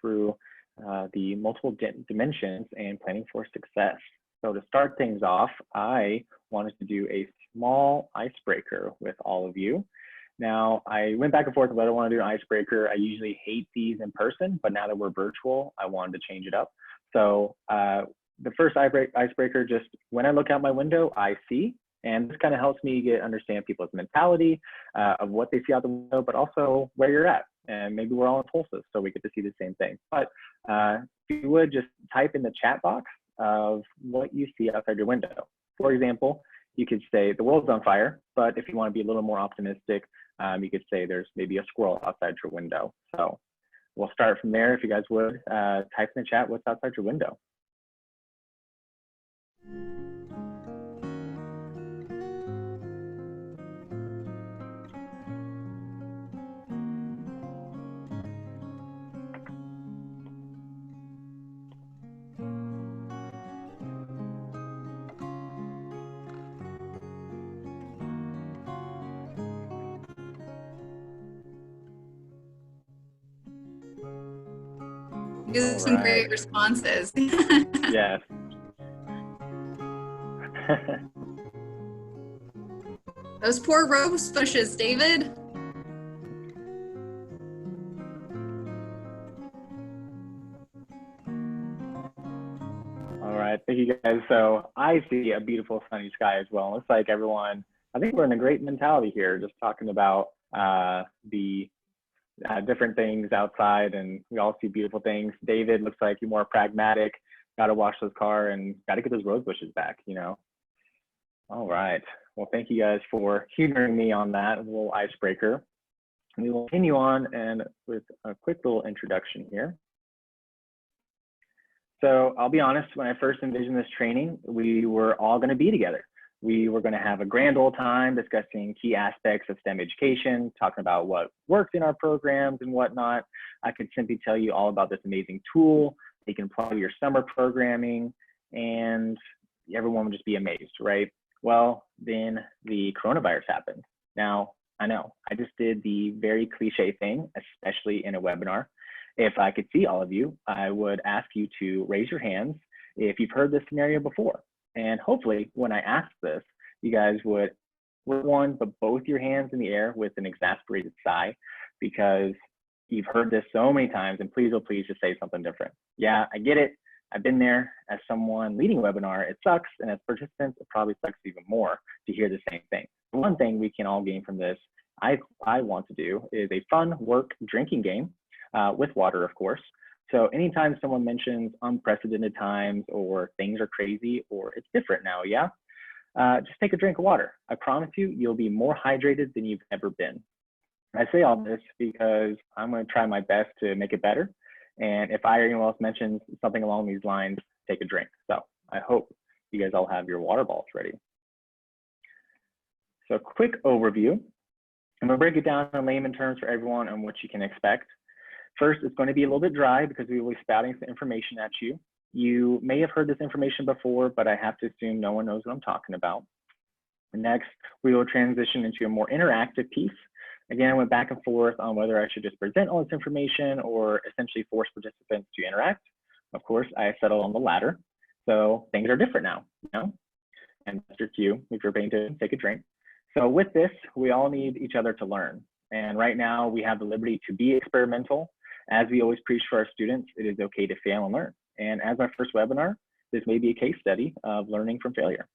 through the multiple dimensions and planning for success. So to start things off, I wanted to do a small icebreaker with all of you. Now, I went back and forth, but I don't want to do an icebreaker. I usually hate these in person, but now that we're virtual, I wanted to change it up. So the first icebreaker, just when I look out my window, I see. And this kind of helps me understand people's mentality of what they see out the window, but also where you're at. And maybe we're all in Tulsa, so we get to see the same thing. But if you would just type in the chat box of what you see outside your window. For example, you could say the world's on fire, but if you want to be a little more optimistic, you could say there's maybe a squirrel outside your window. So we'll start from there. If you guys would type in the chat what's outside your window. These are some great responses. Yes. Those poor rose bushes, David. All right, thank you guys. So I see a beautiful sunny sky as well. It looks like everyone, I think we're in a great mentality here, just talking about the different things outside, and we all see beautiful things. David looks like you're more pragmatic, got to wash those car and got to get those rose bushes back, you know. All right, well, thank you guys for humoring me on that little icebreaker. We will continue on and with a quick little introduction here. So I'll be honest, when I first envisioned this training, we were all going to be together. We were going to have a grand old time discussing key aspects of STEM education, talking about what works in our programs and whatnot. I could simply tell you all about this amazing tool. You can apply to your summer programming, and everyone would just be amazed, right? Well, then the coronavirus happened. Now, I know I just did the very cliche thing, especially in a webinar. If I could see all of you, I would ask you to raise your hands if you've heard this scenario before. And hopefully when I ask this, you guys would one, but both your hands in the air with an exasperated sigh, because you've heard this so many times, and please, oh, please just say something different. Yeah, I get it. I've been there. As someone leading a webinar, it sucks. And as participants, it probably sucks even more to hear the same thing. The one thing we can all gain from this, I want to do, is a fun work drinking game with water, of course. So anytime someone mentions unprecedented times or things are crazy or it's different now, yeah, just take a drink of water. I promise you, you'll be more hydrated than you've ever been. I say all this because I'm going to try my best to make it better. And if I or anyone else mentions something along these lines, take a drink. So I hope you guys all have your water balls ready. So quick overview. I'm going to break it down in layman terms for everyone on what you can expect. First, it's going to be a little bit dry because we will be spouting some information at you. You may have heard this information before, but I have to assume no one knows what I'm talking about. Next, we will transition into a more interactive piece. Again, I went back and forth on whether I should just present all this information or essentially force participants to interact. Of course, I settled on the latter. So things are different now, you know? And Mr. Q, if you're paying to take a drink. So with this, we all need each other to learn. And right now we have the liberty to be experimental. As we always preach for our students, it is okay to fail and learn. And as our first webinar, this may be a case study of learning from failure.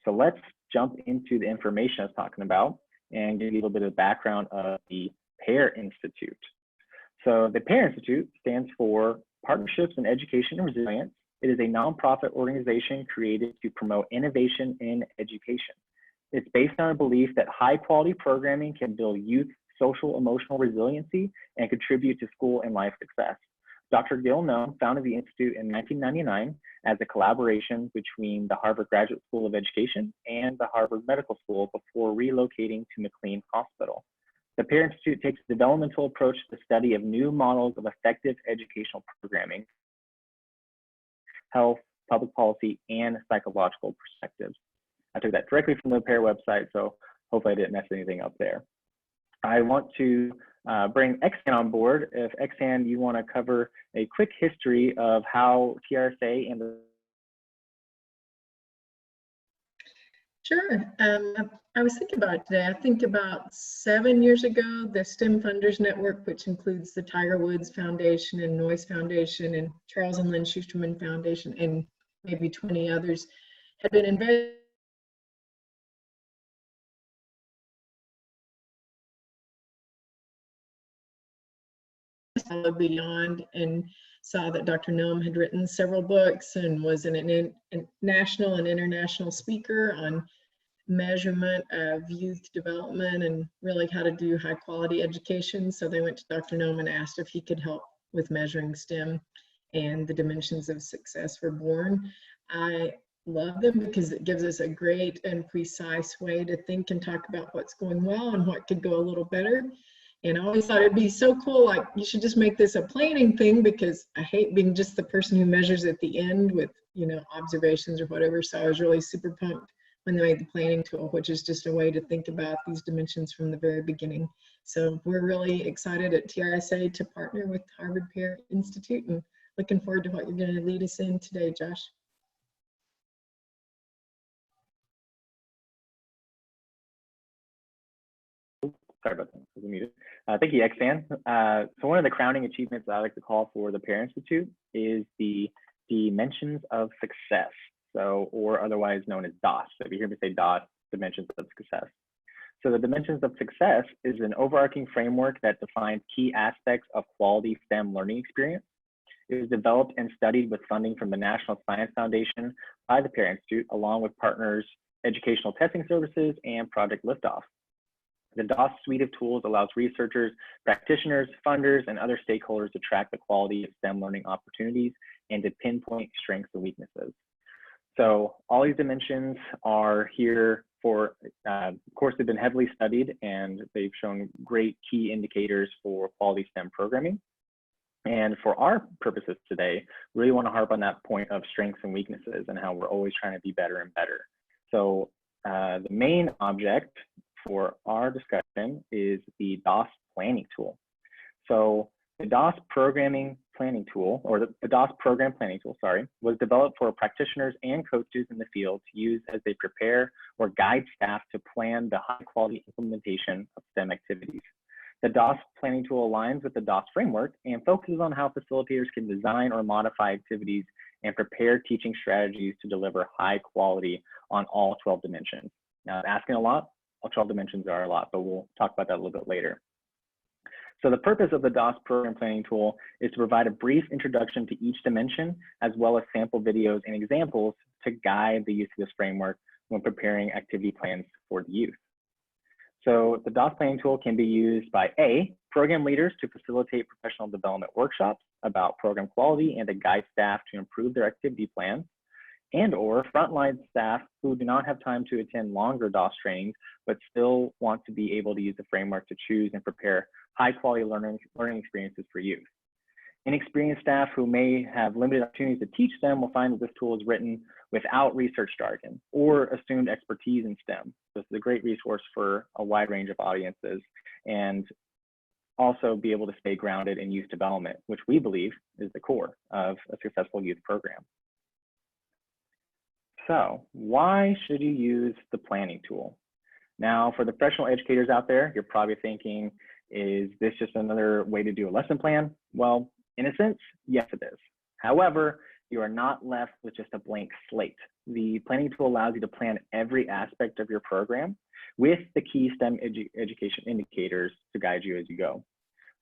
So let's jump into the information I was talking about and give you a little bit of background of the PEAR Institute. So the PEAR Institute stands for Partnerships in Education and Resilience. It is a nonprofit organization created to promote innovation in education. It's based on a belief that high quality programming can build youth social emotional resiliency and contribute to school and life success. Dr. Gil Noem founded the Institute in 1999 as a collaboration between the Harvard Graduate School of Education and the Harvard Medical School before relocating to McLean Hospital. The PEAR Institute takes a developmental approach to the study of new models of effective educational programming, health, public policy, and psychological perspectives. I took that directly from the PEAR website, so hopefully I didn't mess anything up there. I want to bring Exan on board. If Exan, you want to cover a quick history of how TRSA and the Sure. I was thinking about it today. I think about 7 years ago, the STEM Funders Network, which includes the Tiger Woods Foundation and Noyce Foundation and Charles and Lynn Schusterman Foundation and maybe 20 others, had been invested beyond, and saw that Dr. Noam had written several books and was an national and international speaker on measurement of youth development and really how to do high quality education. So they went to Dr. Noam and asked if he could help with measuring STEM and the dimensions of success for born. I love them because it gives us a great and precise way to think and talk about what's going well and what could go a little better. And I always thought it'd be so cool, like you should just make this a planning thing, because I hate being just the person who measures at the end with, you know, observations or whatever. So I was really super pumped when they made the planning tool, which is just a way to think about these dimensions from the very beginning. So we're really excited at TRSA to partner with Harvard PEAR Institute, and looking forward to what you're going to lead us in today, Josh. Sorry about that, I was muted. Thank you, Exan. So one of the crowning achievements that I like to call for the PEAR Institute is the dimensions of success, so, or otherwise known as DOS. So if you hear me say DOS, dimensions of success. So the dimensions of success is an overarching framework that defines key aspects of quality STEM learning experience. It was developed and studied with funding from the National Science Foundation by the PEAR Institute, along with partners, educational testing services, and Project Liftoff. The DOS suite of tools allows researchers, practitioners, funders, and other stakeholders to track the quality of STEM learning opportunities and to pinpoint strengths and weaknesses. So all these dimensions are here for, of course, they've been heavily studied and they've shown great key indicators for quality STEM programming. And for our purposes today, we really want to harp on that point of strengths and weaknesses and how we're always trying to be better and better. So the main object for our discussion is the DOS planning tool. So the DOS programming planning tool, or the DOS program planning tool, sorry, was developed for practitioners and coaches in the field to use as they prepare or guide staff to plan the high quality implementation of STEM activities. The DOS planning tool aligns with the DOS framework and focuses on how facilitators can design or modify activities and prepare teaching strategies to deliver high quality on all 12 dimensions. Now, I'm asking a lot. All 12 dimensions are a lot, but we'll talk about that a little bit later. So the purpose of the DOS program planning tool is to provide a brief introduction to each dimension, as well as sample videos and examples to guide the use of this framework when preparing activity plans for the youth. So the DOS planning tool can be used by A, program leaders to facilitate professional development workshops about program quality and to guide staff to improve their activity plans, and or frontline staff who do not have time to attend longer DOS trainings, but still want to be able to use the framework to choose and prepare high quality learning experiences for youth. Inexperienced staff who may have limited opportunities to teach them will find that this tool is written without research jargon or assumed expertise in STEM. This is a great resource for a wide range of audiences, and also be able to stay grounded in youth development, which we believe is the core of a successful youth program. So why should you use the planning tool? Now, for the professional educators out there, you're probably thinking, is this just another way to do a lesson plan? Well, in a sense, yes, it is. However, you are not left with just a blank slate. The planning tool allows you to plan every aspect of your program with the key STEM education indicators to guide you as you go.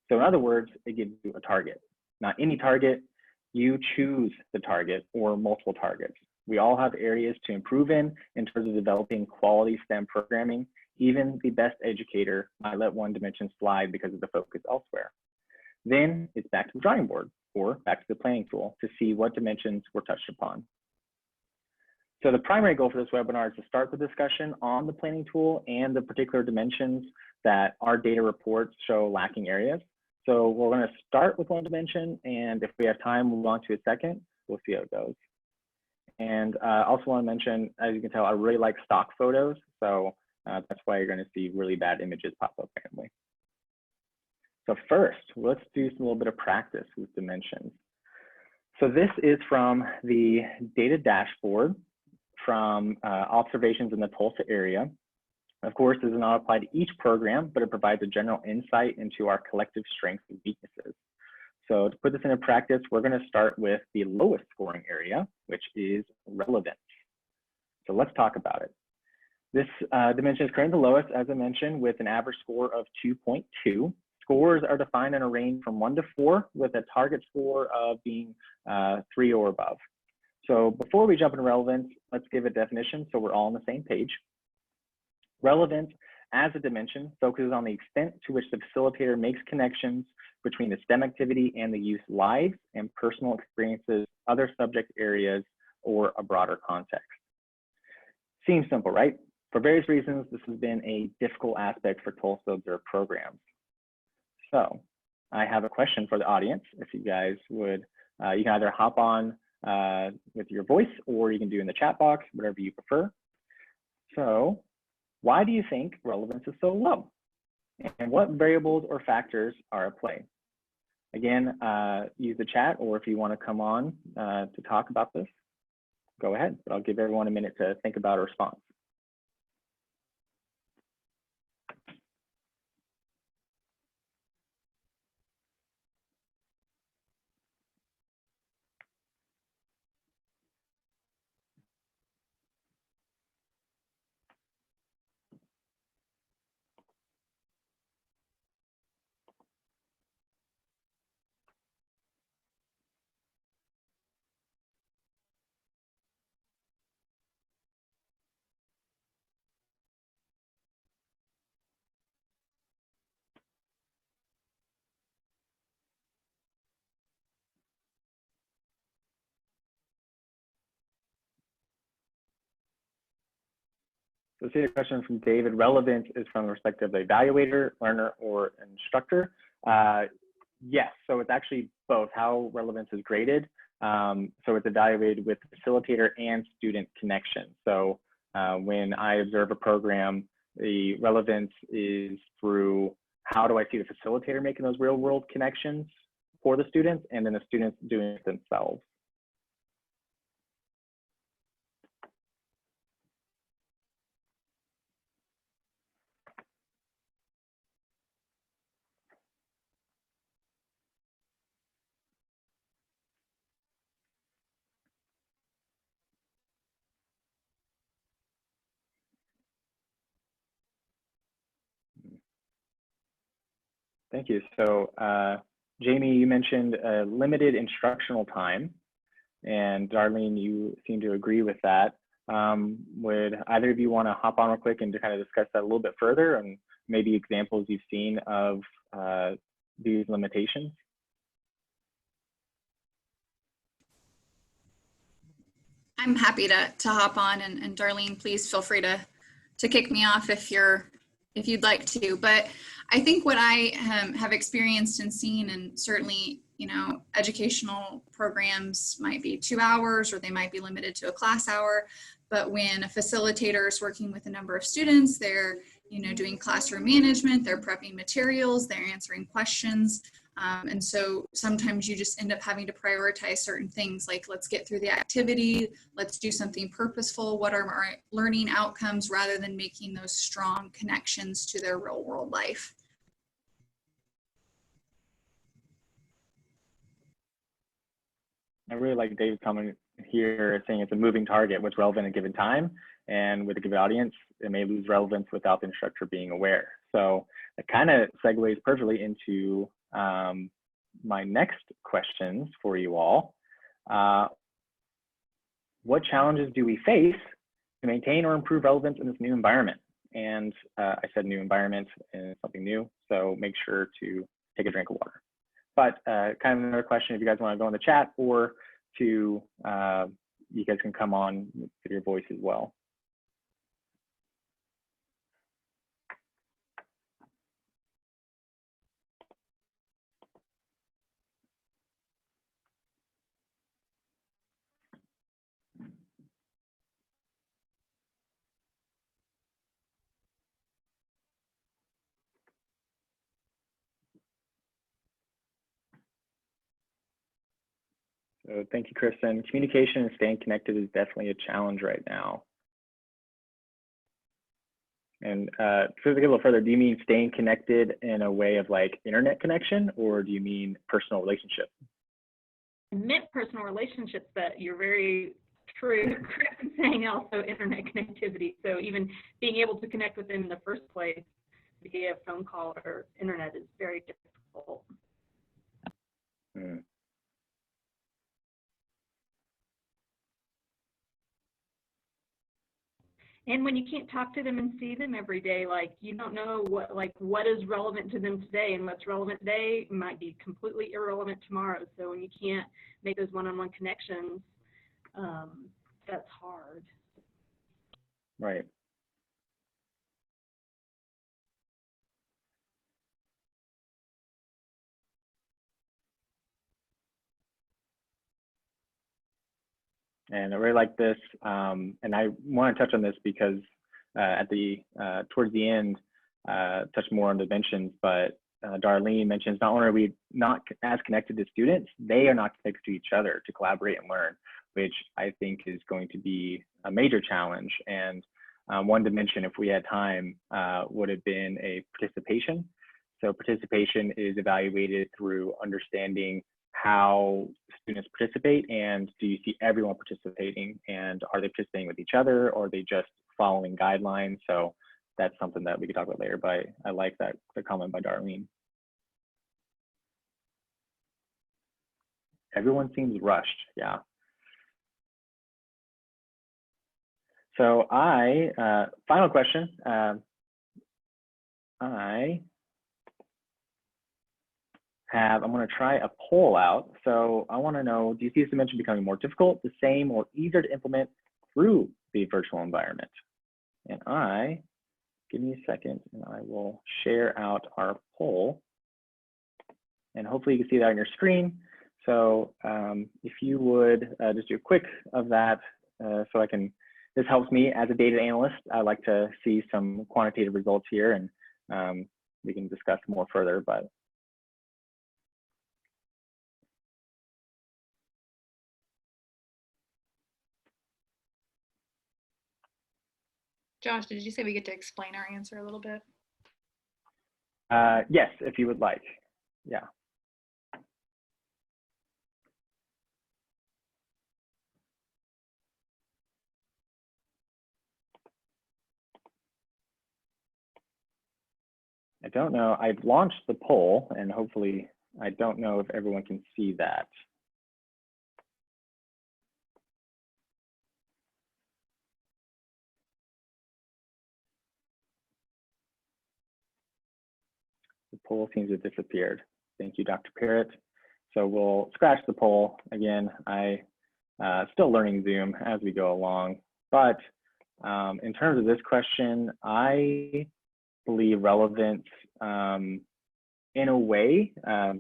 So in other words, it gives you a target. Not any target, you choose the target or multiple targets. We all have areas to improve in terms of developing quality STEM programming. Even the best educator might let one dimension slide because of the focus elsewhere. Then it's back to the drawing board or back to the planning tool to see what dimensions were touched upon. So the primary goal for this webinar is to start the discussion on the planning tool and the particular dimensions that our data reports show lacking areas. So we're going to start with one dimension, and if we have time, move on to a second. We'll see how it goes. And I also want to mention, as you can tell, I really like stock photos. So that's why you're going to see really bad images pop up randomly. So first, let's do a little bit of practice with dimensions. So this is from the data dashboard from observations in the Tulsa area. Of course, this does not apply to each program, but it provides a general insight into our collective strengths and weaknesses. So to put this into practice, we're going to start with the lowest scoring area, which is relevance. So let's talk about it. This dimension is currently the lowest, as I mentioned, with an average score of 2.2. Scores are defined in a range from 1 to 4, with a target score of being 3 or above. So before we jump into relevance, let's give a definition so we're all on the same page. Relevance as a dimension focuses on the extent to which the facilitator makes connections between the STEM activity and the youth's lives and personal experiences, other subject areas, or a broader context. Seems simple, right? For various reasons, this has been a difficult aspect for Tulsa Observe programs. So I have a question for the audience. If you guys would, you can either hop on with your voice or you can do in the chat box, whatever you prefer. So why do you think relevance is so low? And what variables or factors are at play? Again, use the chat, or if you want to come on to talk about this, go ahead. But I'll give everyone a minute to think about a response. So see the question from David. Relevance is from the perspective of the evaluator, learner, or instructor. Yes, so it's actually both how relevance is graded. So it's evaluated with facilitator and student connection. So when I observe a program, the relevance is through how do I see the facilitator making those real world connections for the students, and then the students doing it themselves. Thank you. So Jamie, you mentioned limited instructional time, and Darlene, you seem to agree with that. Would either of you want to hop on real quick and to kind of discuss that a little bit further, and maybe examples you've seen of these limitations? I'm happy to hop on, and Darlene, please feel free to kick me off if you'd like to. But I think what I have experienced and seen, and certainly, you know, educational programs might be 2 hours or they might be limited to a class hour. But when a facilitator is working with a number of students, they're, you know, doing classroom management, they're prepping materials, they're answering questions. And so sometimes you just end up having to prioritize certain things, like let's get through the activity, let's do something purposeful, what are our learning outcomes, rather than making those strong connections to their real world life. I really like David's comment here saying it's a moving target, what's relevant at a given time, and with a given audience, it may lose relevance without the instructor being aware. So it kind of segues perfectly into my next questions for you all. What challenges do we face to maintain or improve relevance in this new environment? And I said new environment and something new, so make sure to take a drink of water. But kind of another question, if you guys want to go in the chat, or to you guys can come on with your voice as well. So thank you, Kristen. Communication and staying connected is definitely a challenge right now. And to go a little further, do you mean staying connected in a way of like internet connection, or do you mean personal relationship? I meant personal relationships, but you're very correct in saying also internet connectivity. So even being able to connect with them in the first place via phone call or internet is very difficult. And when you can't talk to them and see them every day, like you don't know what is relevant to them today, and what's relevant today might be completely irrelevant tomorrow. So when you can't make those one-on-one connections, that's hard. Right. And I really like this, and I want to touch on this because at the towards the end, touch more on the dimensions, but Darlene mentions not only are we not as connected to students, they are not connected to each other to collaborate and learn, which I think is going to be a major challenge. And one dimension, if we had time, would have been a participation. So participation is evaluated through understanding how students participate, and do you see everyone participating, and are they participating with each other, or are they just following guidelines? So that's something that we could talk about later, but I like that the comment by Darlene. Everyone seems rushed, yeah. So final question, I'm going to try a poll out. So I want to know, do you see this dimension becoming more difficult, the same, or easier to implement through the virtual environment? And give me a second, and I will share out our poll. And hopefully you can see that on your screen. So if you would just do a quick of that, so this helps me as a data analyst. I like to see some quantitative results here, and we can discuss more further, but Josh, did you say we get to explain our answer a little bit? yes, if you would like, yeah. I don't know, I've launched the poll, and hopefully, I don't know if everyone can see that. The poll seems to have disappeared. Thank you, Dr. Parrott. So we'll scratch the poll. Again, still learning Zoom as we go along, but in terms of this question, I believe relevance in a way,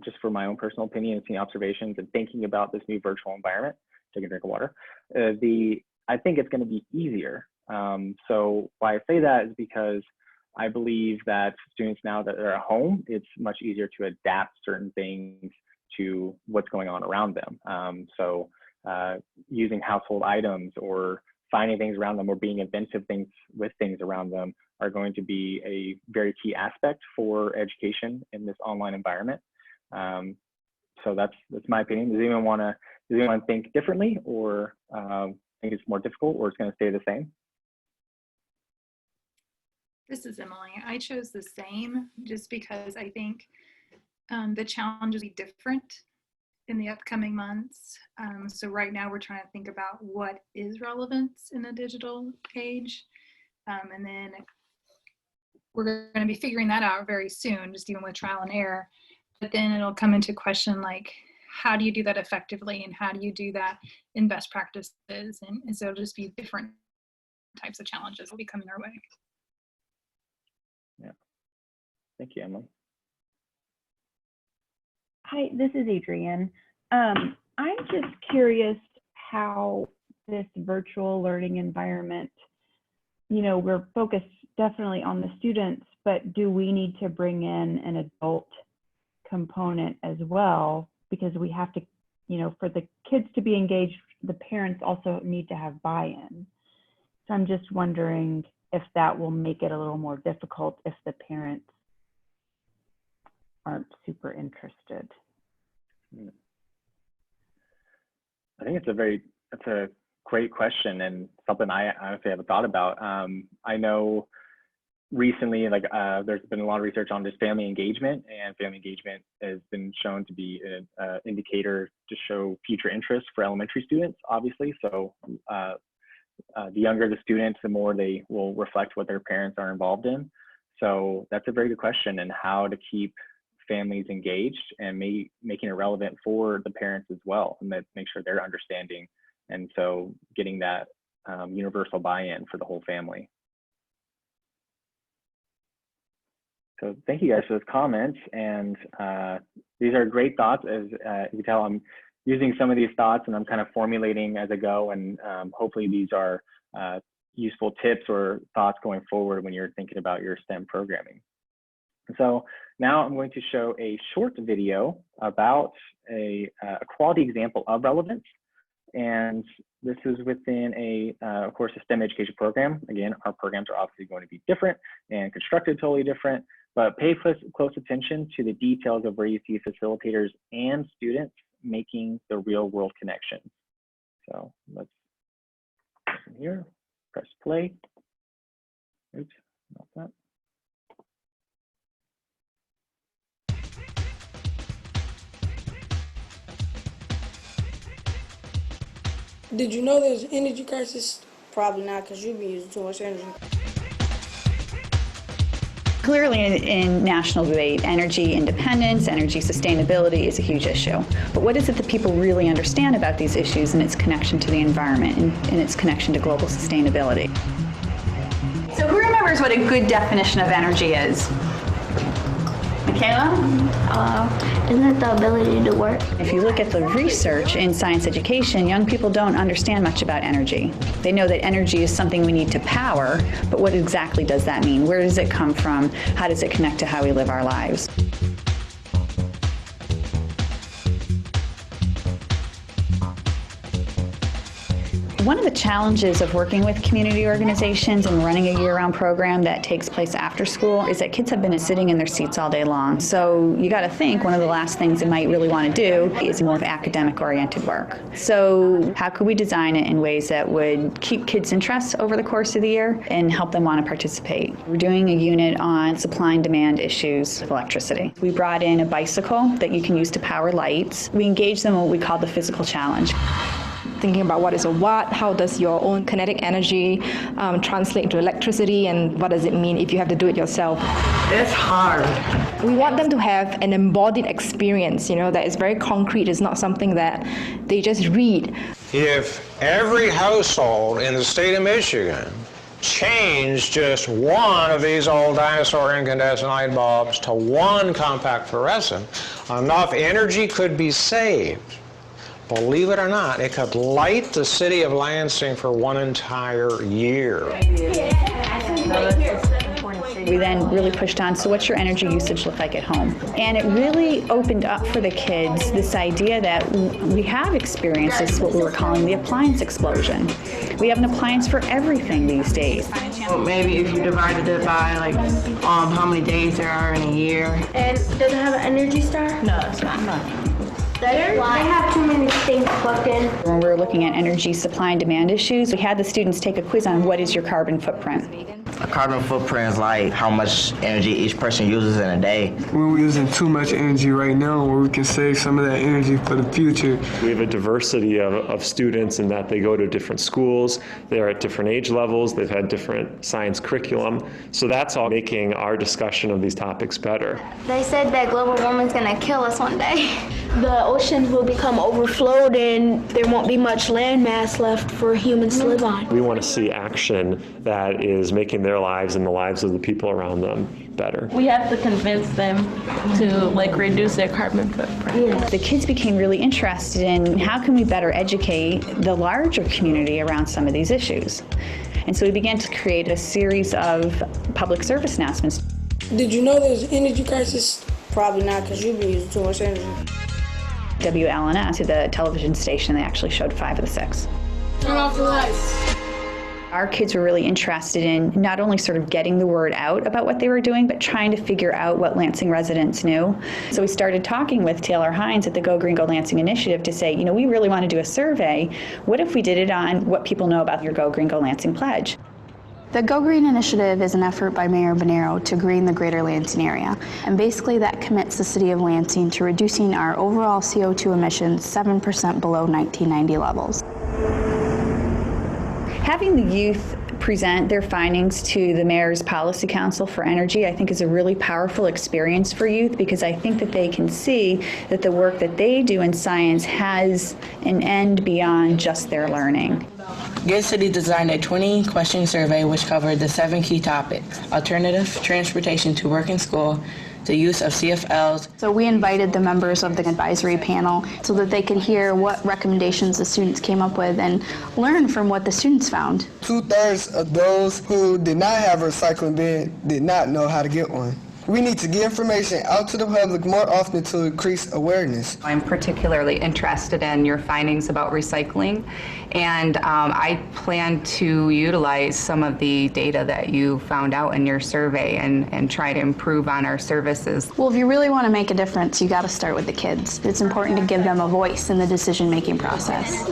just for my own personal opinion and seeing observations and thinking about this new virtual environment, take a drink of water, I think it's going to be easier. So why I say that is because I believe that students now that they're at home, it's much easier to adapt certain things to what's going on around them. So using household items or finding things around them or being inventive things with things around them are going to be a very key aspect for education in this online environment. So that's my opinion. Does anyone want to think differently, or think it's more difficult, or it's going to stay the same? This is Emily. I chose the same just because I think the challenges will be different in the upcoming months. So right now we're trying to think about what is relevance in a digital age. And then we're going to be figuring that out very soon, just even with trial and error. But then it'll come into question like, how do you do that effectively, and how do you do that in best practices? And so it'll just be different types of challenges will be coming our way. Yeah. Thank you, Emily. Hi, this is Adrienne. I'm just curious how this virtual learning environment, we're focused definitely on the students, but do we need to bring in an adult component as well? Because we have to, you know, for the kids to be engaged, the parents also need to have buy-in. So I'm just wondering if that will make it a little more difficult if the parents aren't super interested. I think it's a great question and something I honestly haven't thought about. I know recently, like there's been a lot of research on just family engagement, and family engagement has been shown to be an indicator to show future interest for elementary students, obviously. So the younger the students, the more they will reflect what their parents are involved in. So that's a very good question, and how to keep families engaged and making it relevant for the parents as well, and that make sure they're understanding. And so getting that universal buy-in for the whole family. So thank you guys for those comments. And these are great thoughts. As you can tell, I'm using some of these thoughts and I'm kind of formulating as I go. And hopefully these are useful tips or thoughts going forward when you're thinking about your STEM programming. So now I'm going to show a short video about a quality example of relevance. And this is within of course, a STEM education program. Again, our programs are obviously going to be different and constructed totally different, but pay close attention to the details of where you see facilitators and students making the real world connections. So let's listen here, press play. Oops, not that. Did you know there's an energy crisis? Probably not, because you've been using too much energy. Clearly in national debate, energy independence, energy sustainability is a huge issue. But what is it that people really understand about these issues and its connection to the environment and its connection to global sustainability? So who remembers what a good definition of energy is? Michaela? Isn't it the ability to work? If you look at the research in science education, young people don't understand much about energy. They know that energy is something we need to power, but what exactly does that mean? Where does it come from? How does it connect to how we live our lives? One of the challenges of working with community organizations and running a year-round program that takes place after school is that kids have been sitting in their seats all day long. So you got to think one of the last things they might really want to do is more of academic-oriented work. So how could we design it in ways that would keep kids' interest over the course of the year and help them want to participate? We're doing a unit on supply and demand issues of electricity. We brought in a bicycle that you can use to power lights. We engaged them in what we call the physical challenge. Thinking about what is a watt, how does your own kinetic energy translate into electricity, and what does it mean if you have to do it yourself? It's hard. We want them to have an embodied experience, that is very concrete. It's not something that they just read. If every household in the state of Michigan changed just one of these old dinosaur incandescent light bulbs to one compact fluorescent, enough energy could be saved. Believe it or not, it could light the city of Lansing for one entire year. We then really pushed on, so what's your energy usage look like at home? And it really opened up for the kids this idea that we have experienced this, what we were calling the appliance explosion. We have an appliance for everything these days. Well, maybe if you divided it by how many days there are in a year. And does it have an Energy Star? No, it's not. Why? I have too many things plugged in. When we were looking at energy supply and demand issues, we had the students take a quiz on what is your carbon footprint. A carbon footprint is like how much energy each person uses in a day. We're using too much energy right now, where we can save some of that energy for the future. We have a diversity of students in that they go to different schools, they're at different age levels, they've had different science curriculum, so that's all making our discussion of these topics better. They said that global warming is going to kill us one day. The oceans will become overflowed and there won't be much land mass left for humans to live on. We want to see action that is making their lives and the lives of the people around them better. We have to convince them to reduce their carbon footprint. Yeah. The kids became really interested in how can we better educate the larger community around some of these issues. And so we began to create a series of public service announcements. Did you know there's an energy crisis? Probably not, because you've been using too much energy. WLNS, to the television station, they actually showed 5 of the 6. Turn off the lights. Our kids were really interested in not only sort of getting the word out about what they were doing, but trying to figure out what Lansing residents knew. So we started talking with Taylor Hines at the Go Green Go Lansing initiative to say, we really want to do a survey. What if we did it on what people know about your Go Green Go Lansing pledge? The Go Green initiative is an effort by Mayor Bonero to green the greater Lansing area. And basically that commits the city of Lansing to reducing our overall CO2 emissions 7% below 1990 levels. Having the youth present their findings to the Mayor's Policy Council for Energy, I think, is a really powerful experience for youth, because I think that they can see that the work that they do in science has an end beyond just their learning. Good City designed a 20-question survey which covered the 7 key topics: alternative transportation to work and school, the use of CFLs. So we invited the members of the advisory panel so that they could hear what recommendations the students came up with and learn from what the students found. 2/3 of those who did not have a recycling bin did not know how to get one. We need to get information out to the public more often to increase awareness. I'm particularly interested in your findings about recycling, and I plan to utilize some of the data that you found out in your survey and try to improve on our services. Well, if you really want to make a difference, you got to start with the kids. It's important to give them a voice in the decision-making process.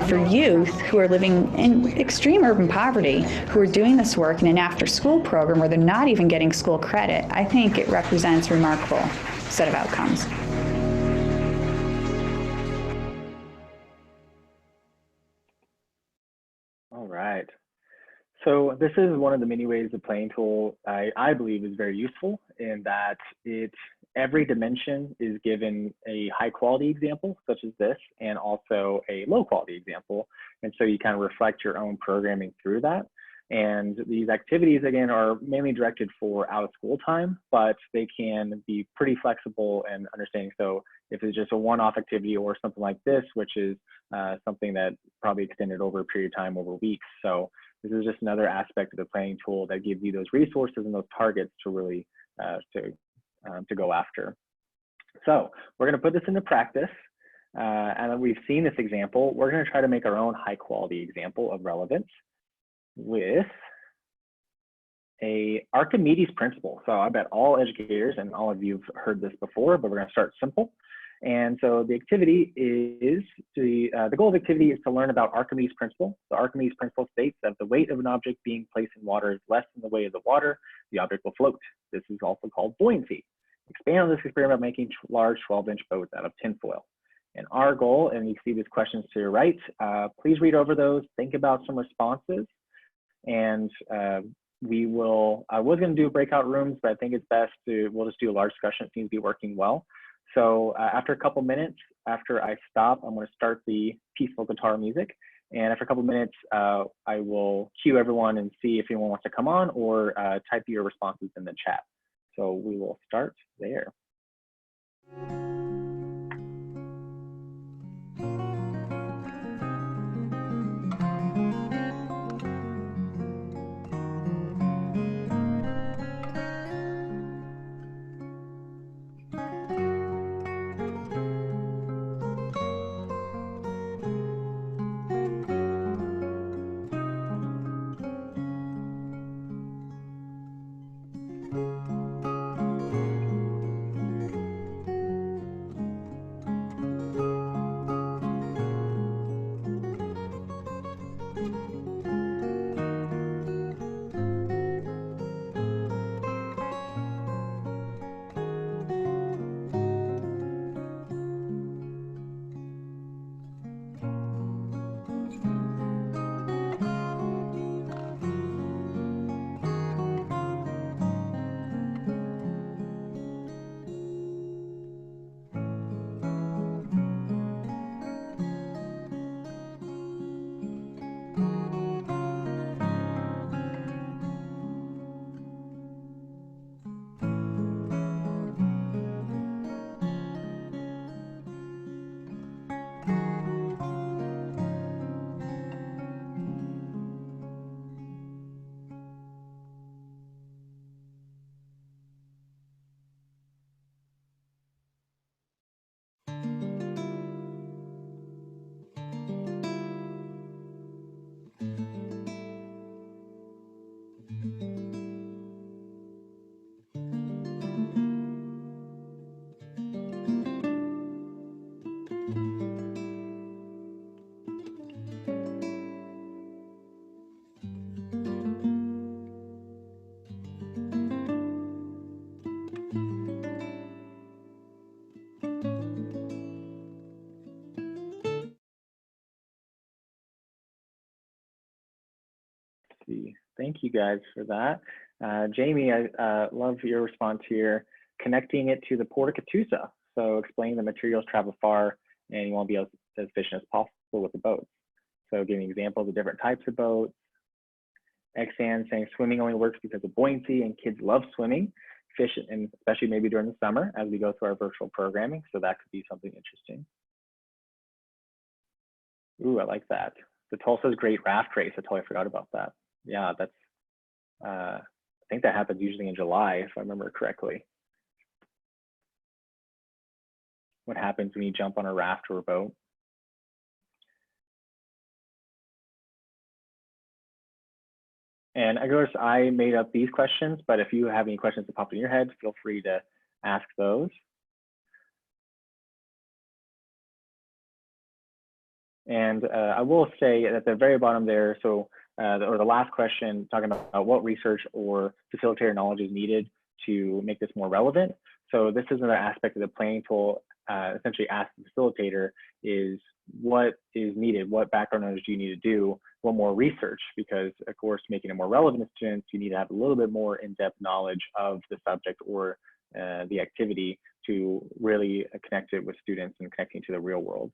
For youth who are living in extreme urban poverty, who are doing this work in an after-school program where they're not even getting school credit, I think it represents a remarkable set of outcomes. All right. So this is one of the many ways the playing tool I believe is very useful, in that every dimension is given a high quality example such as this, and also a low quality example. And so you kind of reflect your own programming through that. And these activities, again, are mainly directed for out of school time, but they can be pretty flexible and understanding. So if it's just a one-off activity or something like this, which is something that probably extended over a period of time, over weeks. So this is just another aspect of the planning tool that gives you those resources and those targets to really to go after. So we're going to put this into practice, and we've seen this example. We're going to try to make our own high quality example of relevance with a Archimedes principle. So I bet all educators and all of you have heard this before, but we're going to start simple. And so the activity is the goal of the activity is to learn about Archimedes Principle. The Archimedes Principle states that if the weight of an object being placed in water is less than the weight of the water, the object will float. This is also called buoyancy. Expand on this experiment by making large 12-inch boats out of tinfoil. And our goal, and you see these questions to your right, please read over those, think about some responses, and we will, I was going to do breakout rooms, but I think it's best we'll just do a large discussion. It seems to be working well. So after a couple minutes, after I stop, I'm going to start the peaceful guitar music. And after a couple minutes, I will cue everyone and see if anyone wants to come on or type your responses in the chat. So we will start there. see. Thank you guys for that. Jamie, I love your response here, connecting it to the Port of Catoosa. So explaining the materials travel far and you want to be as efficient as possible with the boats. So giving examples of different types of boats. Xan saying swimming only works because of buoyancy and kids love swimming, fish, and especially maybe during the summer as we go through our virtual programming. So that could be something interesting. Ooh, I like that. The Tulsa's great raft race. I totally forgot about that. Yeah, that's, I think that happens usually in July, if I remember correctly. What happens when you jump on a raft or a boat? And of course, I made up these questions, but if you have any questions that pop in your head, feel free to ask those. And I will say at the very bottom there, so or the last question talking about what research or facilitator knowledge is needed to make this more relevant. So this is another aspect of the planning tool. Essentially ask the facilitator is what is needed, what background knowledge do you need to do, what more research, because of course making it more relevant to students, you need to have a little bit more in-depth knowledge of the subject or the activity to really connect it with students and connecting to the real world.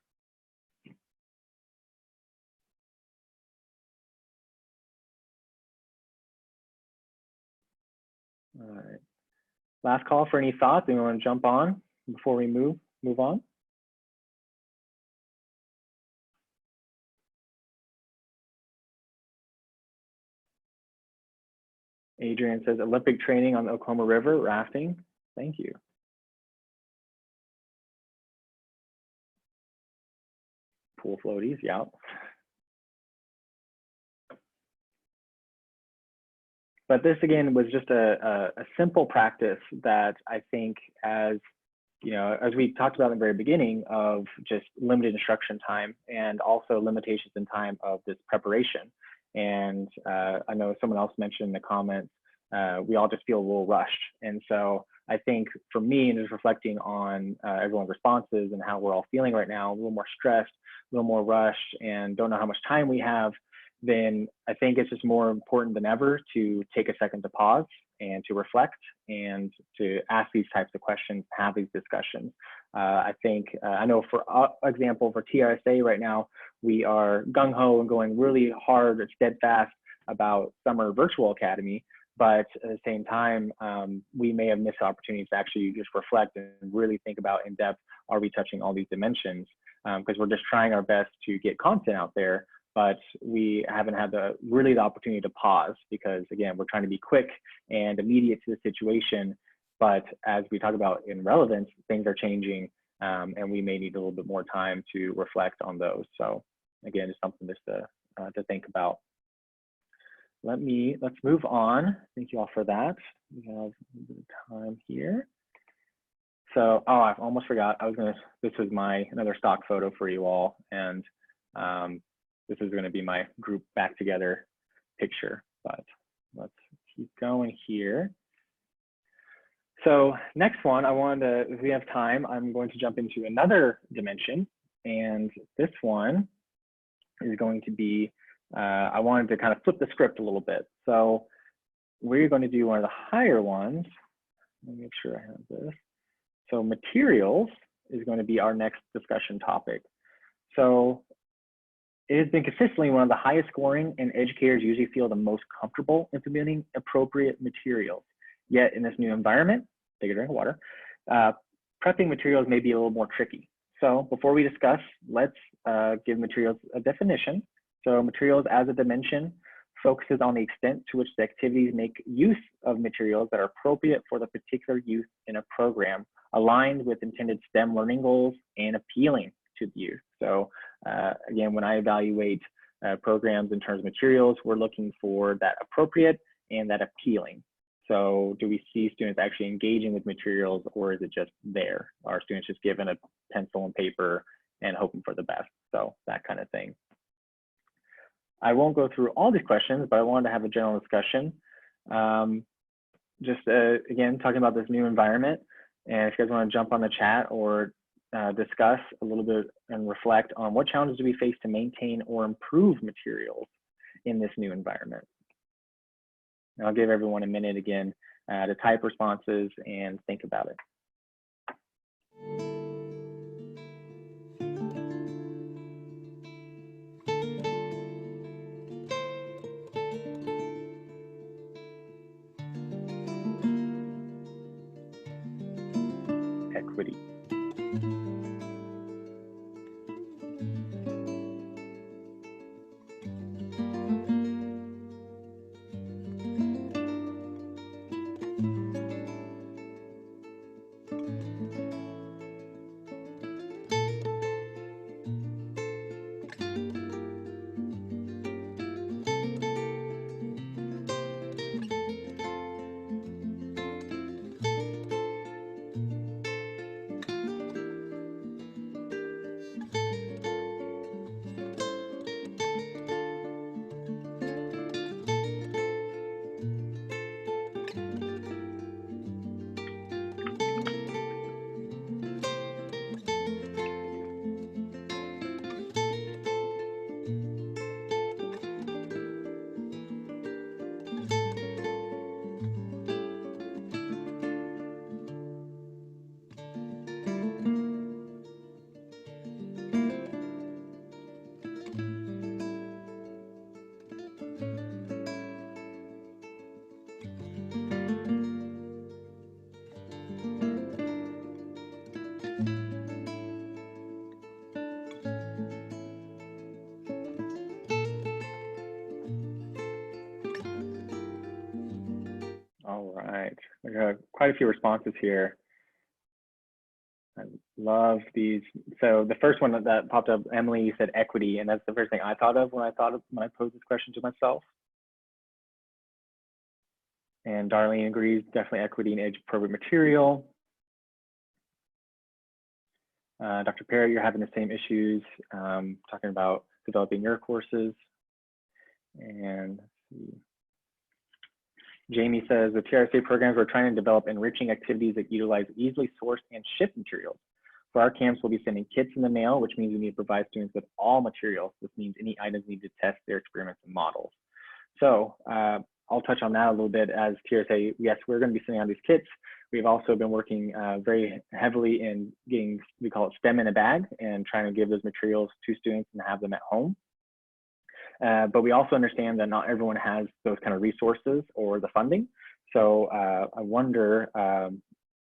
All right. Last call for any thoughts. Anyone want to jump on before we move on? Adrian says Olympic training on the Oklahoma River, rafting. Thank you. Pool floaties, yeah. But this again was just a simple practice that I think, as you know, as we talked about in the very beginning, of just limited instruction time and also limitations in time of this preparation. And I know someone else mentioned in the comments, we all just feel a little rushed. And so I think for me, and just reflecting on everyone's responses and how we're all feeling right now, a little more stressed, a little more rushed, and don't know how much time we have, then I think it's just more important than ever to take a second to pause and to reflect and to ask these types of questions, have these discussions. I think, I know for example, for TRSA right now, we are gung-ho and going really hard and steadfast about Summer Virtual Academy, but at the same time, we may have missed opportunities to actually just reflect and really think about in depth, are we touching all these dimensions? Because we're just trying our best to get content out there, but we haven't had really the opportunity to pause, because again, we're trying to be quick and immediate to the situation. But as we talk about in Relevance, things are changing, and we may need a little bit more time to reflect on those. So again, it's something just to think about. Let's move on. Thank you all for that. We have a little bit of time here. So, oh, I almost forgot. This was another stock photo for you all, and this is going to be my group back together picture, but let's keep going here. So next one, if we have time, I'm going to jump into another dimension, and this one is going to be, I wanted to kind of flip the script a little bit. So we're going to do one of the higher ones. Let me make sure I have this. So materials is going to be our next discussion topic. So it has been consistently one of the highest scoring, and educators usually feel the most comfortable implementing appropriate materials. Yet in this new environment, take a drink of water, prepping materials may be a little more tricky. So before we discuss, let's give materials a definition. So materials as a dimension focuses on the extent to which the activities make use of materials that are appropriate for the particular use in a program, aligned with intended STEM learning goals and appealing to the youth. So again, when I evaluate programs in terms of materials, we're looking for that appropriate and that appealing. So do we see students actually engaging with materials, or is it just there? Are students just given a pencil and paper and hoping for the best? So that kind of thing. I won't go through all these questions, but I wanted to have a general discussion. Again, talking about this new environment, and if you guys want to jump on the chat or discuss a little bit and reflect on what challenges do we face to maintain or improve materials in this new environment. And I'll give everyone a minute again to type responses and think about it. Equity. All right, we got quite a few responses here. I love these. So the first one that popped up, Emily, you said equity, and that's the first thing I thought of when I posed this question to myself. And Darlene agrees, definitely equity in age-appropriate material. Dr. Perry, you're having the same issues, talking about developing your courses. And let's see. Jamie says, the TRSA programs, we're trying to develop enriching activities that utilize easily sourced and shipped materials. For our camps, we'll be sending kits in the mail, which means we need to provide students with all materials. This means any items need to test their experiments and models. So I'll touch on that a little bit as TRSA. Yes, we're going to be sending out these kits. We've also been working very heavily in getting, we call it STEM in a bag, and trying to give those materials to students and have them at home. But we also understand that not everyone has those kind of resources or the funding. So I wonder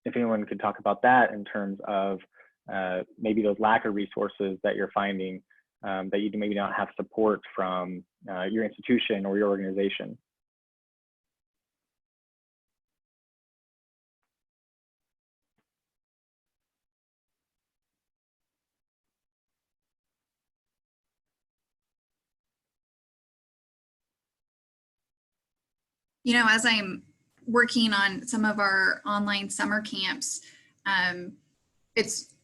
if anyone could talk about that in terms of maybe those lack of resources that you're finding, that you maybe not have support from your institution or your organization. You know, as I'm working on some of our online summer camps,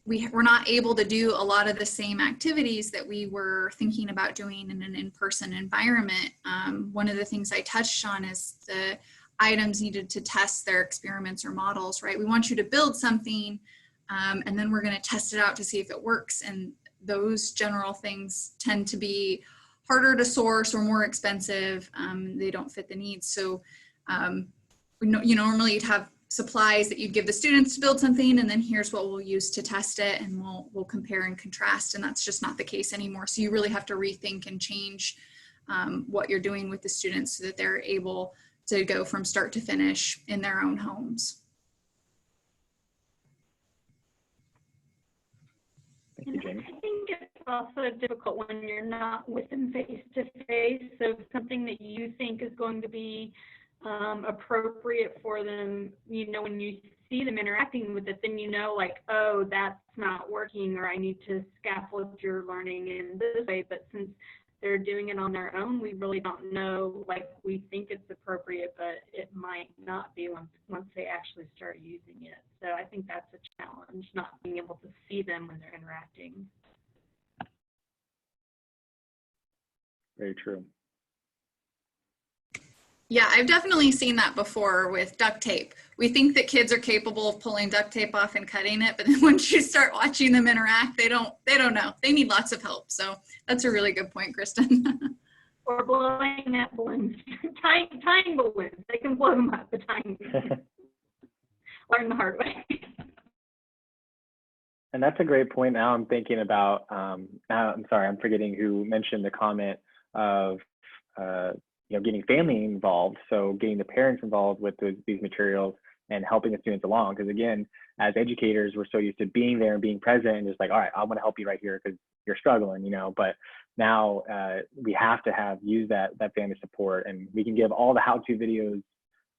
we're not able to do a lot of the same activities that we were thinking about doing in an in-person environment. One of the things I touched on is the items needed to test their experiments or models, right? We want you to build something, and then we're going to test it out to see if it works. And those general things tend to be harder to source or more expensive. They don't fit the needs. So normally you'd have supplies that you'd give the students to build something, and then here's what we'll use to test it, and we'll compare and contrast, and that's just not the case anymore. So you really have to rethink and change what you're doing with the students so that they're able to go from start to finish in their own homes. Thank you, Jamie. I think it's also difficult when you're not with them face to face. So something that you think is going to be appropriate for them, you know, when you see them interacting with it, then you know, like, oh, that's not working, or I need to scaffold your learning in this way. But since they're doing it on their own, we really don't know, like, we think it's appropriate, but it might not be once they actually start using it. So I think that's a challenge, not being able to see them when they're interacting. Very true. Yeah, I've definitely seen that before with duct tape. We think that kids are capable of pulling duct tape off and cutting it, but then once you start watching them interact, they don't know. They need lots of help. So that's a really good point, Kristen. Or blowing up balloons, tying balloons. They can blow them up, but tying. Learn the hard way. And that's a great point. Now I'm thinking about, I'm sorry, I'm forgetting who mentioned the comment of, getting family involved. So getting the parents involved with these materials and helping the students along. Because again, as educators, we're so used to being there and being present and just like, all right, I'm going to help you right here because you're struggling, but now we have to use that family support, and we can give all the how-to videos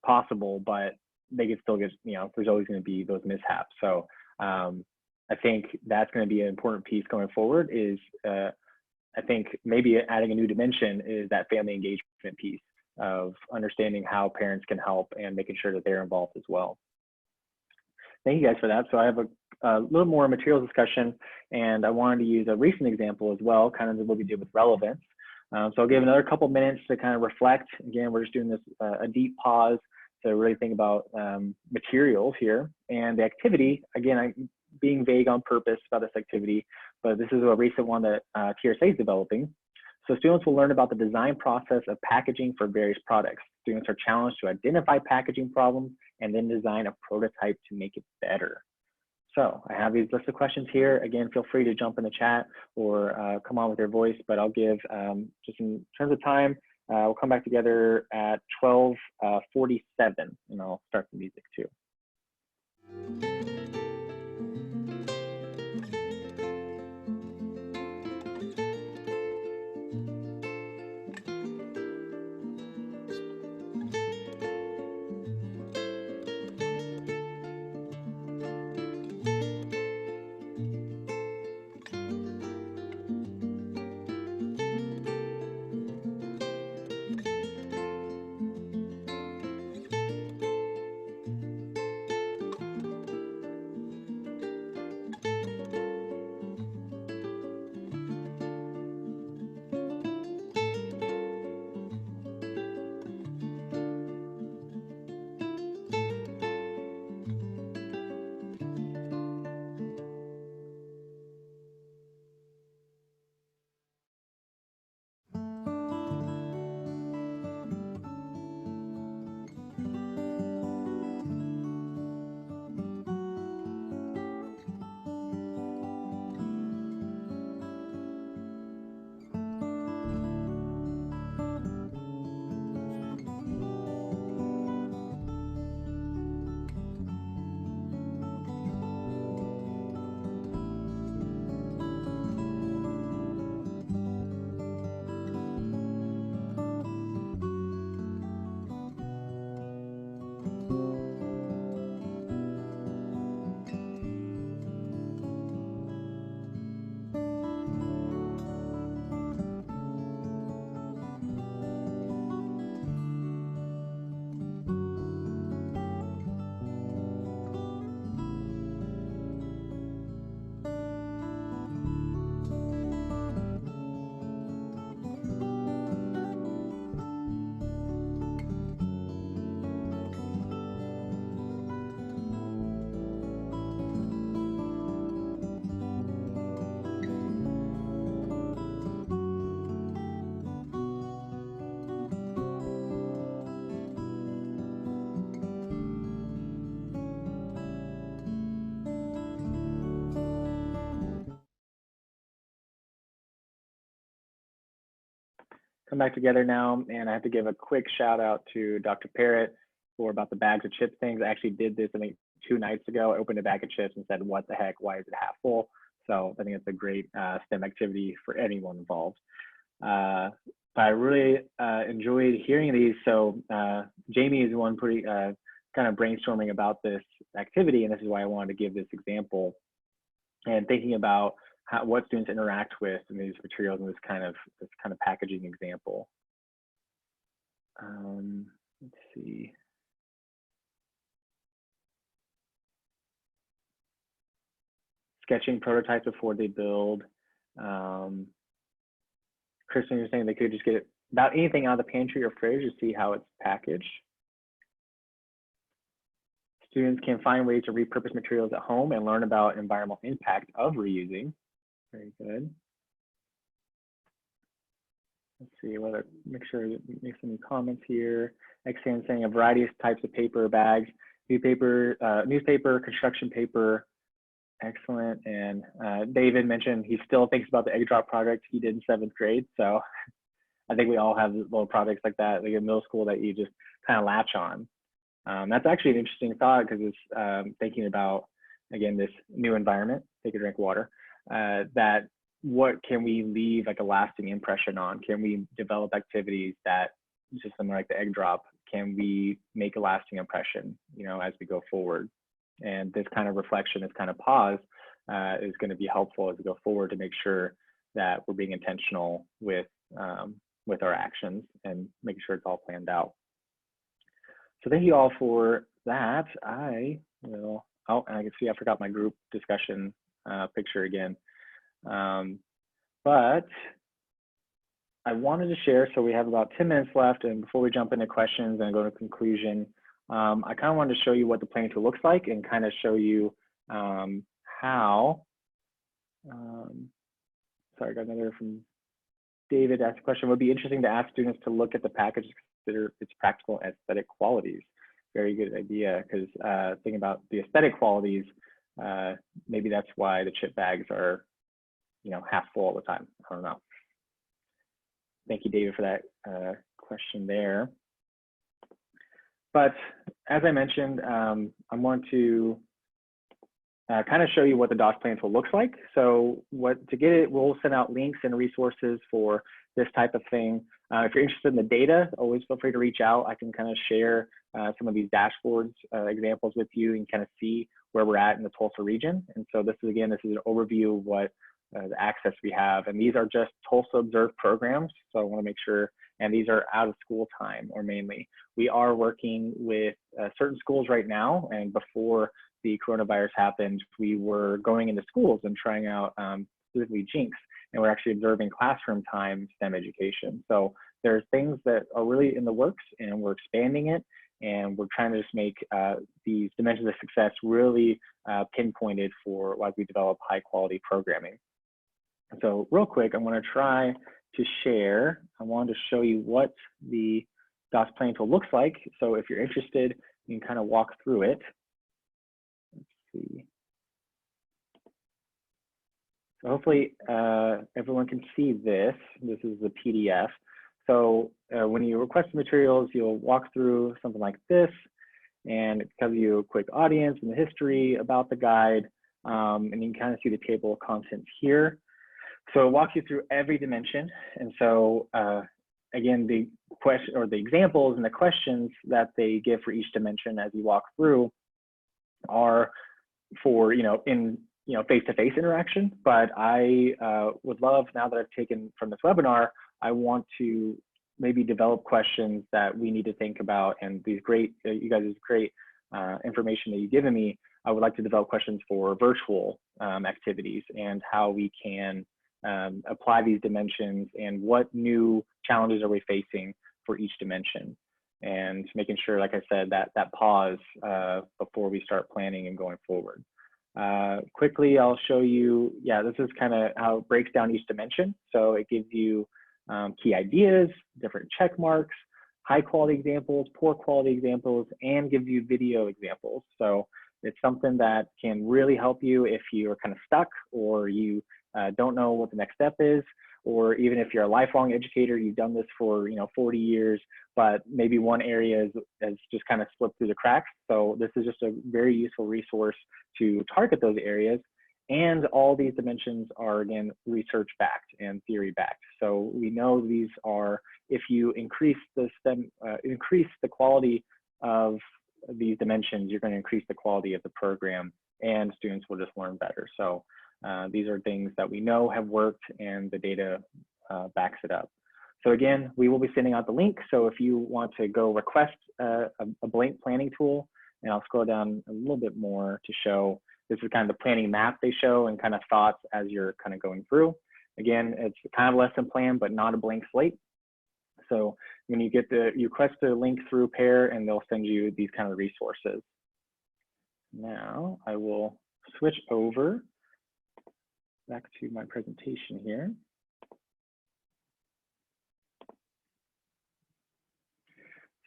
possible, but they can still get, there's always going to be those mishaps. So I think that's going to be an important piece going forward is I think maybe adding a new dimension is that family engagement piece of understanding how parents can help and making sure that they're involved as well. Thank you guys for that. So I have a little more materials discussion, and I wanted to use a recent example as well, kind of what we did with relevance. So I'll give another couple minutes to kind of reflect. Again, we're just doing this a deep pause to really think about materials here and the activity. Again, I'm being vague on purpose about this activity, but this is a recent one that TRSA is developing. So students will learn about the design process of packaging for various products. Students are challenged to identify packaging problems and then design a prototype to make it better. So I have these list of questions here. Again, feel free to jump in the chat or come on with your voice, but I'll give, just in terms of time, we'll come back together at 12:47 and I'll start the music too. Come back together now, and I have to give a quick shout out to Dr. Parrott for about the bags of chips things. I actually did this, I think, 2 nights ago. I opened a bag of chips and said, what the heck, why is it half full? So I think it's a great STEM activity for anyone involved. I really enjoyed hearing these. So Jamie is the one pretty kind of brainstorming about this activity, and this is why I wanted to give this example and thinking about what students interact with in these materials in this kind of packaging example. Let's see. Sketching prototypes before they build. Kristen, you're saying they could just get about anything out of the pantry or fridge to see how it's packaged. Students can find ways to repurpose materials at home and learn about environmental impact of reusing. Very good. Let's see, make sure to make some comments here. Xan saying a variety of types of paper bags, newspaper, construction paper. Excellent. And David mentioned he still thinks about the egg drop project he did in 7th grade. So I think we all have little projects like that, like in middle school, that you just kind of latch on. That's actually an interesting thought, because it's thinking about, again, this new environment, take a drink of water, that what can we leave like a lasting impression on? Can we develop activities that, just something like the egg drop, can we make a lasting impression, as we go forward? And this kind of reflection, this kind of pause is going to be helpful as we go forward to make sure that we're being intentional with our actions and making sure it's all planned out. So thank you all for that. I will, and I can see I forgot my group discussion picture again. But I wanted to share, so we have about 10 minutes left, and before we jump into questions and go to conclusion, I kind of wanted to show you what the planning tool looks like, and kind of show you how, sorry, I got another from David asked a question. It would be interesting to ask students to look at the package to consider its practical and aesthetic qualities. Very good idea, because thinking about the aesthetic qualities, maybe that's why the chip bags are, half full all the time. I don't know. Thank you, David, for that question there. But as I mentioned, I want to kind of show you what the DOS plan tool looks like. So to get it, we'll send out links and resources for this type of thing. If you're interested in the data, always feel free to reach out. I can kind of share some of these dashboards examples with you and kind of see where we're at in the Tulsa region. And so this is an overview of what the access we have. And these are just Tulsa observed programs. So I want to make sure, and these are out of school time, or mainly. We are working with certain schools right now, and before the coronavirus happened, we were going into schools and trying out specifically Jinx, and we're actually observing classroom time STEM education. So there's things that are really in the works, and we're expanding it, and we're trying to just make these dimensions of success really pinpointed for as we develop high quality programming. So real quick, I'm going to try to share. I wanted to show you what the DOS planning tool looks like. So if you're interested, you can kind of walk through it. Let's see. So hopefully everyone can see this. This is the PDF. So when you request materials, you'll walk through something like this, and it tells you a quick audience and the history about the guide, and you can kind of see the table of contents here. So it walks you through every dimension. And so again, the question or the examples and the questions that they give for each dimension as you walk through are for, in face-to-face interaction. But I would love, now that I've taken from this webinar, I want to maybe develop questions that we need to think about, and these great, you guys' great information that you've given me. I would like to develop questions for virtual activities and how we can apply these dimensions, and what new challenges are we facing for each dimension, and making sure, like I said, that pause before we start planning and going forward. Quickly, I'll show you, this is kind of how it breaks down each dimension. So it gives you key ideas, different check marks, high quality examples, poor quality examples, and gives you video examples. So it's something that can really help you if you're kind of stuck, or you don't know what the next step is, or even if you're a lifelong educator, you've done this for 40 years, but maybe one area has just kind of slipped through the cracks. So this is just a very useful resource to target those areas. And all these dimensions are, again, research backed and theory backed. So we know these are, if you increase the quality of these dimensions, you're going to increase the quality of the program, and students will just learn better. So these are things that we know have worked, and the data backs it up. So again, we will be sending out the link. So if you want to go request a blank planning tool, and I'll scroll down a little bit more to show, this is kind of the planning map they show, and kind of thoughts as you're kind of going through. Again, it's kind of a lesson plan, but not a blank slate. So when you get you request the link through PEAR, and they'll send you these kind of resources. Now I will switch over back to my presentation here.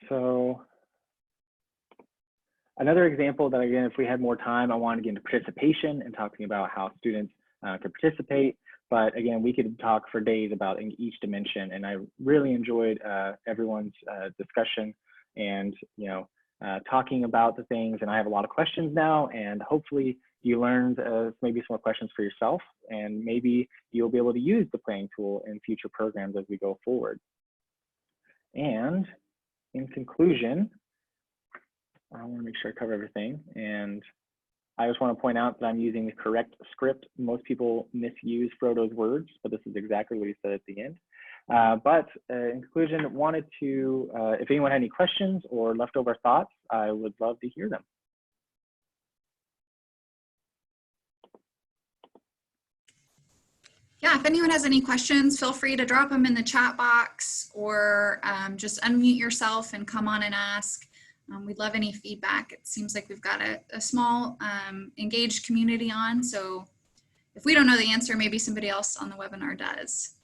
So another example that, again, if we had more time, I want to get into participation and talking about how students could participate. But again, we could talk for days about each dimension, and I really enjoyed everyone's discussion and talking about the things. And I have a lot of questions now, and hopefully you learned maybe some more questions for yourself, and maybe you'll be able to use the planning tool in future programs as we go forward. And in conclusion, I want to make sure I cover everything. And I just want to point out that I'm using the correct script. Most people misuse Frodo's words, but this is exactly what he said at the end. In conclusion, wanted to, if anyone had any questions or leftover thoughts, I would love to hear them. Yeah, if anyone has any questions, feel free to drop them in the chat box or just unmute yourself and come on and ask. We'd love any feedback. It seems like we've got a small engaged community on, so if we don't know the answer, maybe somebody else on the webinar does.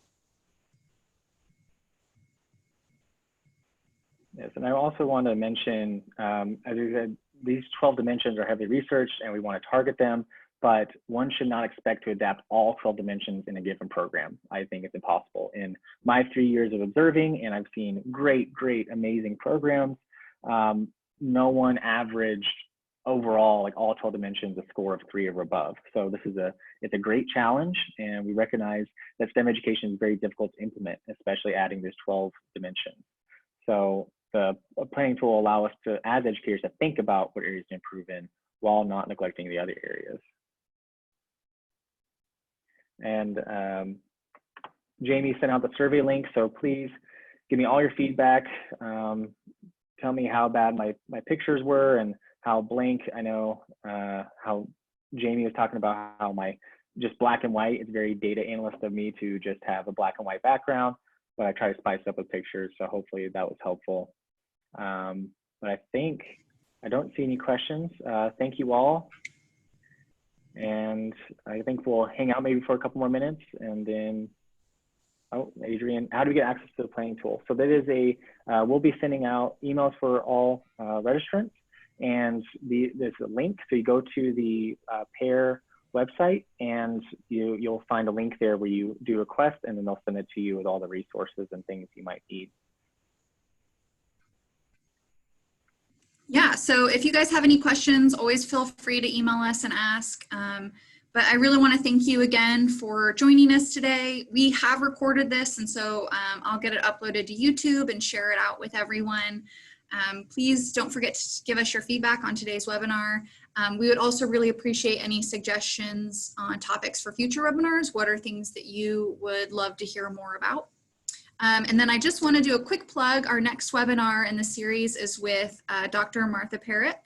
Yes, and I also want to mention, as we said, these 12 dimensions are heavily researched and we want to target them, but one should not expect to adapt all 12 dimensions in a given program. I think it's impossible. In my 3 years of observing, and I've seen great, amazing programs, no one averaged overall, like all 12 dimensions, a score of 3 or above. So this is it's a great challenge, and we recognize that STEM education is very difficult to implement, especially adding these 12 dimensions. So the planning tool will allow us to, as educators, to think about what areas to improve in while not neglecting the other areas. And Jamie sent out the survey link, so please give me all your feedback. Tell me how bad my pictures were and how blank. I know how Jamie was talking about how my just black and white. It's very data analyst of me to just have a black and white background, but I try to spice up with pictures. So hopefully that was helpful. But I think I don't see any questions. Thank you all. And I think we'll hang out maybe for a couple more minutes, and then, oh, Adrian, how do we get access to the planning tool? So that is we'll be sending out emails for all registrants, and there's a link. So you go to the PEAR website, and you'll find a link there where you do a request, and then they'll send it to you with all the resources and things you might need. Yeah, so if you guys have any questions, always feel free to email us and ask. But I really want to thank you again for joining us today. We have recorded this, and so I'll get it uploaded to YouTube and share it out with everyone. Please don't forget to give us your feedback on today's webinar. We would also really appreciate any suggestions on topics for future webinars. What are things that you would love to hear more about? And then I just want to do a quick plug. Our next webinar in the series is with Dr. Martha Parrott.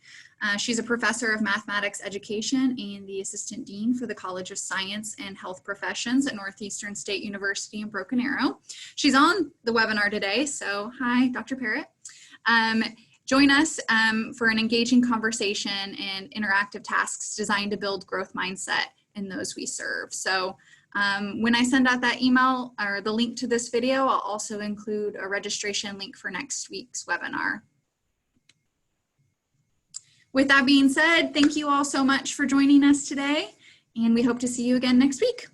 She's a professor of mathematics education and the assistant dean for the College of Science and Health Professions at Northeastern State University in Broken Arrow. She's on the webinar today, so hi, Dr. Parrott. Join us for an engaging conversation and interactive tasks designed to build growth mindset in those we serve. So when I send out that email or the link to this video, I'll also include a registration link for next week's webinar. With that being said, thank you all so much for joining us today, and we hope to see you again next week.